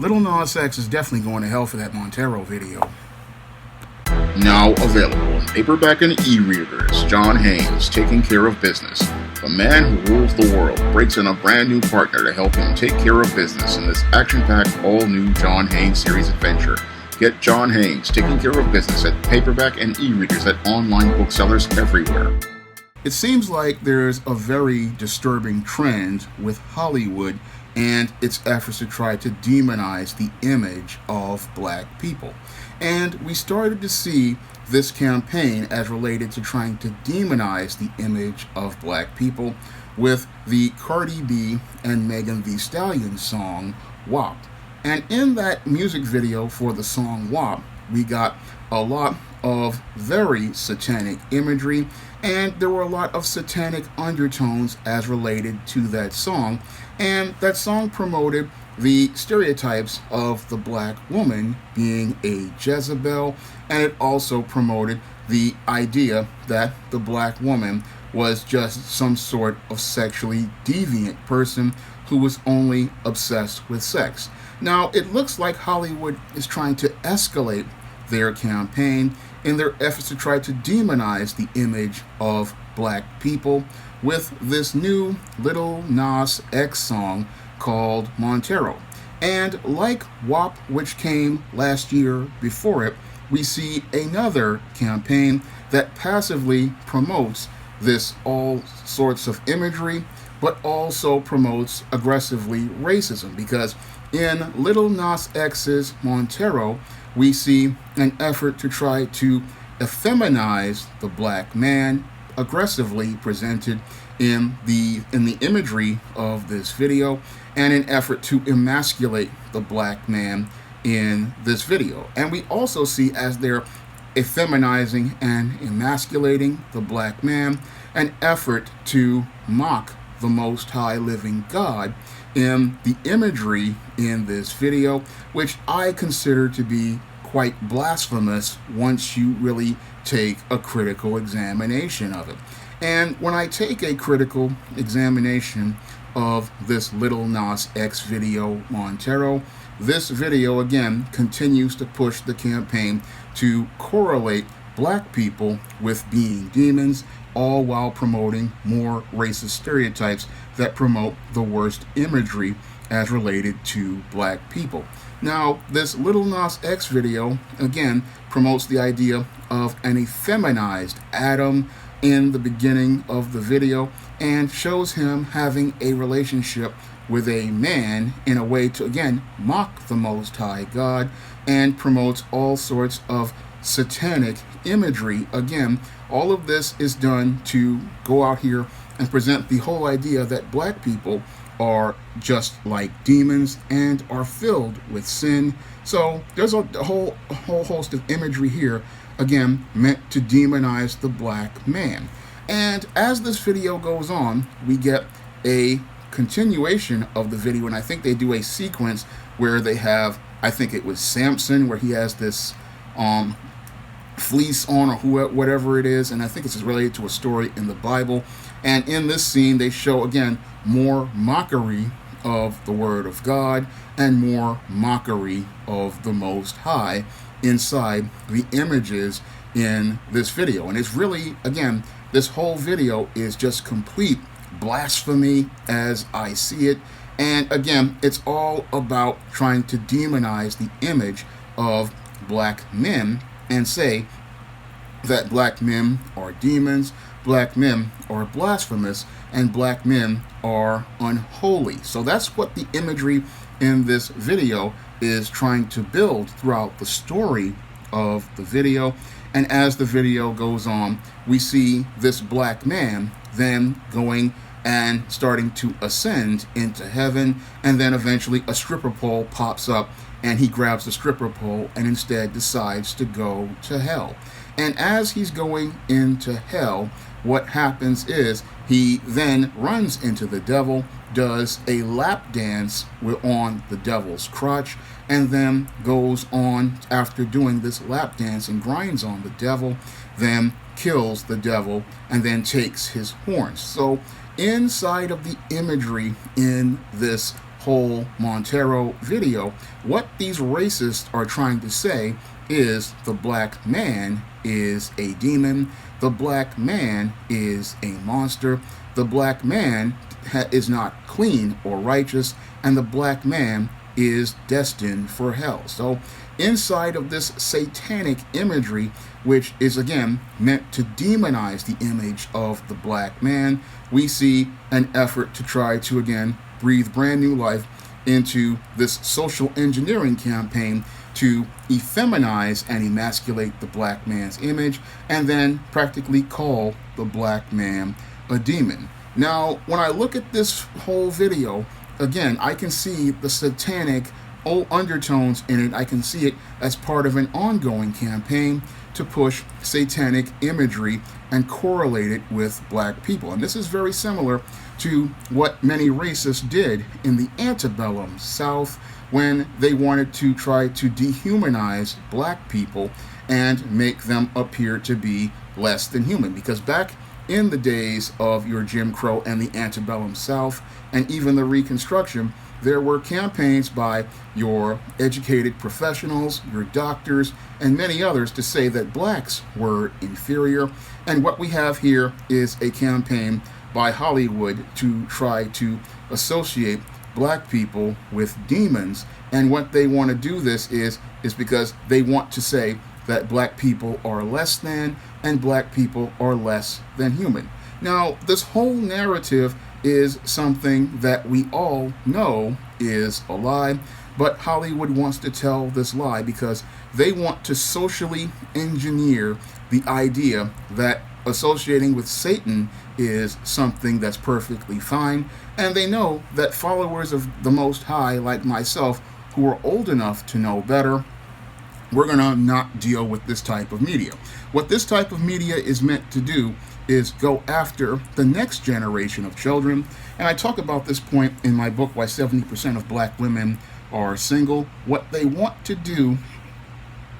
Little Nas X is definitely going to hell for that Montero video. Now available in paperback and e-readers, John Haynes, Taking Care of Business. The man who rules the world breaks in a brand new partner to help him take care of business in this action-packed, all-new John Haynes series adventure. Get John Haynes, Taking Care of Business at paperback and e-readers at online booksellers everywhere. It seems like there's a very disturbing trend with Hollywood and its efforts to try to demonize the image of black people. And we started to see this campaign as related to trying to demonize the image of black people with the Cardi B and Megan Thee Stallion song WAP. And in that music video for the song WAP, we got a lot of very satanic imagery, and there were a lot of satanic undertones as related to that song. And that song promoted the stereotypes of the black woman being a Jezebel, and it also promoted the idea that the black woman was just some sort of sexually deviant person who was only obsessed with sex. Now, it looks like Hollywood is trying to escalate their campaign in their efforts to try to demonize the image of black people with this new Little Nas X song called Montero. And like WAP, which came last year before it, we see another campaign that passively promotes this all sorts of imagery, but also promotes aggressively racism, because in Little Nas X's Montero, we see an effort to try to effeminize the black man, aggressively presented in the imagery of this video, and an effort to emasculate the black man in this video. And we also see, as they're effeminizing and emasculating the black man, an effort to mock the Most High living God in the imagery in this video, which I consider to be quite blasphemous once you really take a critical examination of it. And when I take a critical examination of this Little Nas X video, Montero, this video again continues to push the campaign to correlate black people with being demons, all while promoting more racist stereotypes that promote the worst imagery as related to black people. Now, this Little Nas X video, again, promotes the idea of an effeminized Adam in the beginning of the video, and shows him having a relationship with a man in a way to, again, mock the Most High God, and promotes all sorts of satanic imagery. Again, all of this is done to go out here and present the whole idea that black people are just like demons and are filled with sin. So there's a whole host of imagery here, again, meant to demonize the black man. And as this video goes on, we get a continuation of the video, and I think they do a sequence where they have, I think it was Samson, where he has this fleece on, or whatever it is, and I think it's related to a story in the Bible. And in this scene, they show, again, more mockery of the Word of God and more mockery of the Most High inside the images in this video. And it's really, again, this whole video is just complete blasphemy as I see it. And again, it's all about trying to demonize the image of black men and say that black men are demons, black men are blasphemous, and black men are unholy. So that's what the imagery in this video is trying to build throughout the story of the video. And as the video goes on, we see this black man then going and starting to ascend into heaven, and then eventually a stripper pole pops up and he grabs the stripper pole and instead decides to go to hell. And as he's going into hell, what happens is he then runs into the devil, does a lap dance on the devil's crotch, and then goes on, after doing this lap dance and grinds on the devil, then kills the devil and then takes his horns. So inside of the imagery in this whole Montero video, what these racists are trying to say is the black man is a demon, the black man is a monster, the black man is not clean or righteous, and the black man is destined for hell. So inside of this satanic imagery, which is again meant to demonize the image of the black man, we see an effort to try to again breathe brand new life into this social engineering campaign to effeminize and emasculate the black man's image, and then practically call the black man a demon. Now, when I look at this whole video, again, I can see the satanic undertones in it. I can see it as part of an ongoing campaign to push satanic imagery and correlate it with black people. And this is very similar to what many racists did in the antebellum South when they wanted to try to dehumanize black people and make them appear to be less than human. Because back in the days of your Jim Crow and the antebellum South, and even the Reconstruction, there were campaigns by your educated professionals, your doctors, and many others to say that blacks were inferior. And what we have here is a campaign by Hollywood to try to associate black people with demons. And what they want to do this is because they want to say that black people are less than and black people are less than human. Now, this whole narrative is something that we all know is a lie, but Hollywood wants to tell this lie because they want to socially engineer the idea that associating with Satan is something that's perfectly fine, and they know that followers of the Most High like myself, who are old enough to know better, we're going to not deal with this type of media. What this type of media is meant to do is go after the next generation of children. And I talk about this point in my book, Why 70% of Black Women Are Single. What they want to do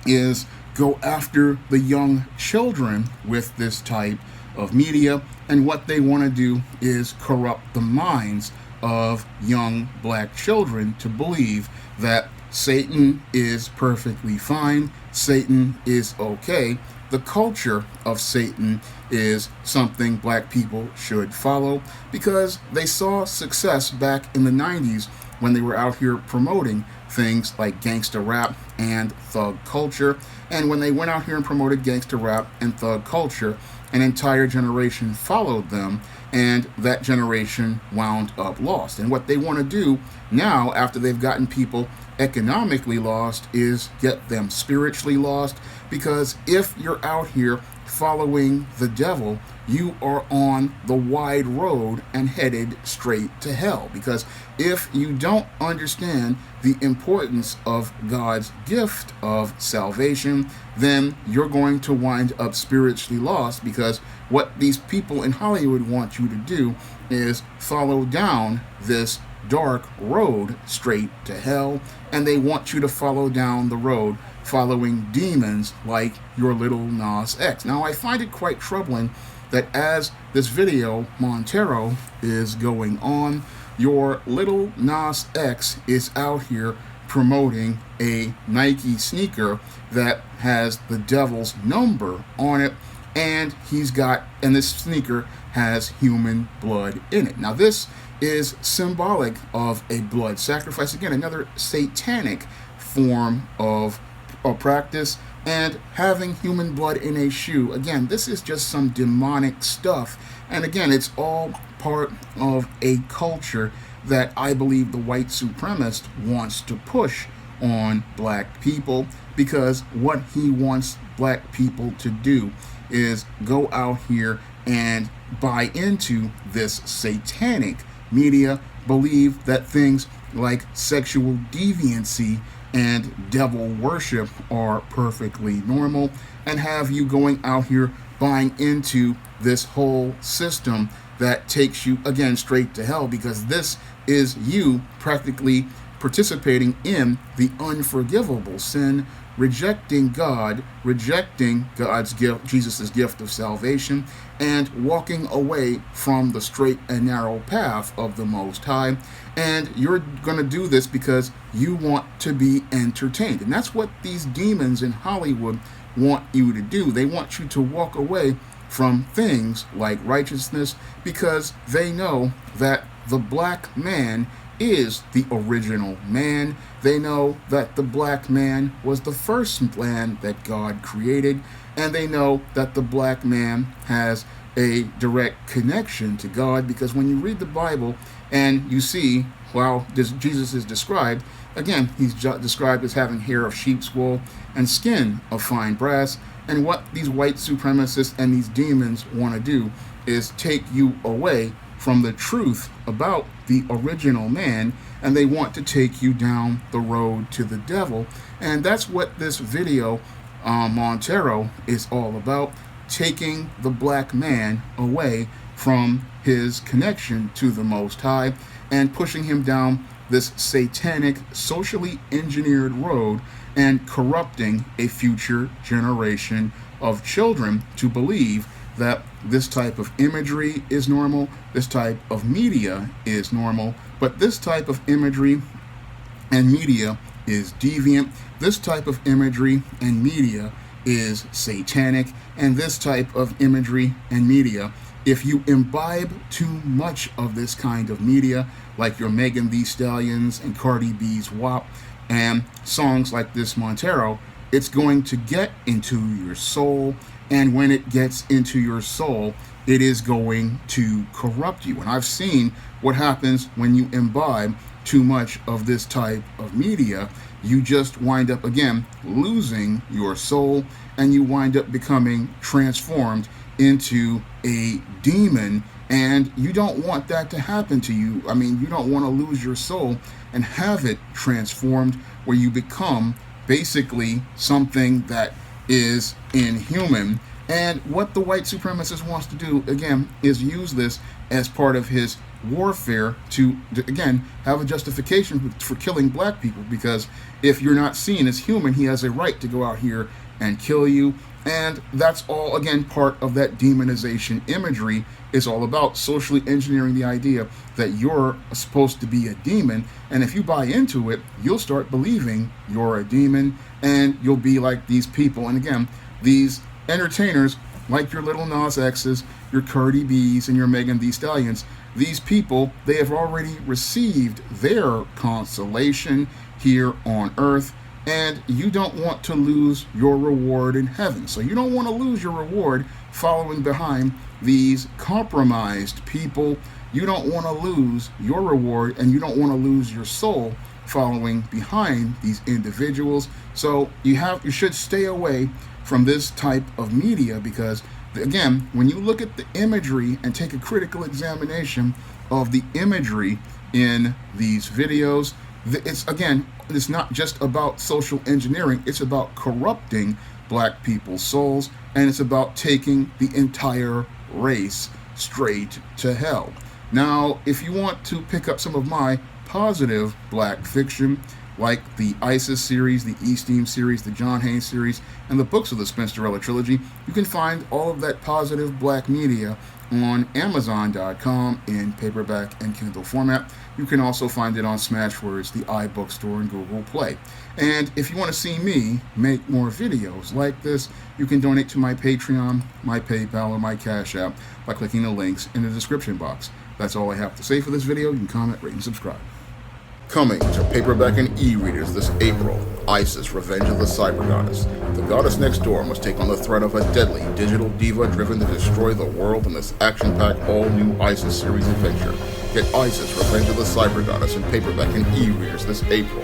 is go after the young children with this type of media. And what they want to do is corrupt the minds of young black children to believe that Satan is perfectly fine, Satan is okay. The culture of Satan is something black people should follow because they saw success back in the 90s when they were out here promoting things like gangsta rap and thug culture. And when they went out here and promoted gangsta rap and thug culture, an entire generation followed them, and that generation wound up lost. And what they want to do now, after they've gotten people economically lost, is get them spiritually lost. Because if you're out here following the devil, you are on the wide road and headed straight to hell. Because if you don't understand the importance of God's gift of salvation, then you're going to wind up spiritually lost. Because what these people in Hollywood want you to do is follow down this dark road straight to hell, and they want you to follow down the road following demons like your little Nas X. Now, I find it quite troubling that as this video, Montero, is going on, your little Nas X is out here promoting a Nike sneaker that has the devil's number on it, and this sneaker has human blood in it. Now, this is symbolic of a blood sacrifice. Again, another satanic form of practice. And having human blood in a shoe, again, this is just some demonic stuff. And again, it's all part of a culture that I believe the white supremacist wants to push on black people, because what he wants black people to do is go out here and buy into this satanic media, believe that things like sexual deviancy and devil worship are perfectly normal, and have you going out here buying into this whole system that takes you again straight to hell, because this is you practically participating in the unforgivable sin, rejecting God, rejecting God's gift, Jesus' gift of salvation, and walking away from the straight and narrow path of the Most High. And you're going to do this because you want to be entertained. And that's what these demons in Hollywood want you to do. They want you to walk away from things like righteousness because they know that the black man is the original man. They know that the black man was the first man that God created, and they know that the black man has a direct connection to God, because when you read the Bible and you see how Jesus is described, again, he's described as having hair of sheep's wool and skin of fine brass. And what these white supremacists and these demons want to do is take you away from the truth about the original man, and they want to take you down the road to the devil. And that's what this video, Montero, is all about, taking the black man away from his connection to the Most High and pushing him down this satanic, socially engineered road and corrupting a future generation of children to believe that this type of imagery is normal, this type of media is normal, but this type of imagery and media is deviant, this type of imagery and media is satanic, and this type of imagery and media, if you imbibe too much of this kind of media, like your Megan Thee Stallions and Cardi B's WAP, and songs like this Montero, it's going to get into your soul, and when it gets into your soul, it is going to corrupt you. And I've seen what happens when you imbibe too much of this type of media. You just wind up, again, losing your soul, and you wind up becoming transformed into a demon. And you don't want that to happen to you. I mean, you don't want to lose your soul and have it transformed where you become basically something that is inhuman. And what the white supremacist wants to do, again, is use this as part of his warfare to again, have a justification for killing black people, because if you're not seen as human, he has a right to go out here and kill you. And that's all, again, part of that demonization imagery. Is all about socially engineering the idea that you're supposed to be a demon, and if you buy into it, you'll start believing you're a demon, and you'll be like these people. And again, these entertainers, like your Little Nas X's, your Cardi B's, and your Megan Thee Stallions, these people, they have already received their consolation here on earth, and you don't want to lose your reward in heaven. So you don't want to lose your reward following behind these compromised people. You don't want to lose your reward, and you don't want to lose your soul following behind these individuals. So you should stay away from this type of media, because again, when you look at the imagery and take a critical examination of the imagery in these videos, it's not just about social engineering, it's about corrupting black people's souls, and it's about taking the entire race straight to hell. Now, if you want to pick up some of my positive black fiction, like the ISIS series, the Esteem series, the John Haynes series, and the books of the Spinsterella trilogy, you can find all of that positive black media on Amazon.com in paperback and Kindle format. You can also find it on Smashwords, the iBookstore, and Google Play. And if you want to see me make more videos like this, you can donate to my Patreon, my PayPal, or my Cash App by clicking the links in the description box. That's all I have to say for this video. You can comment, rate, and subscribe. Coming to paperback and e-readers this April, ISIS: Revenge of the Cyber Goddess. The goddess next door must take on the threat of a deadly digital diva driven to destroy the world in this action-packed all-new ISIS series adventure. Get ISIS: Revenge of the Cyber Goddess in paperback and e-readers this April.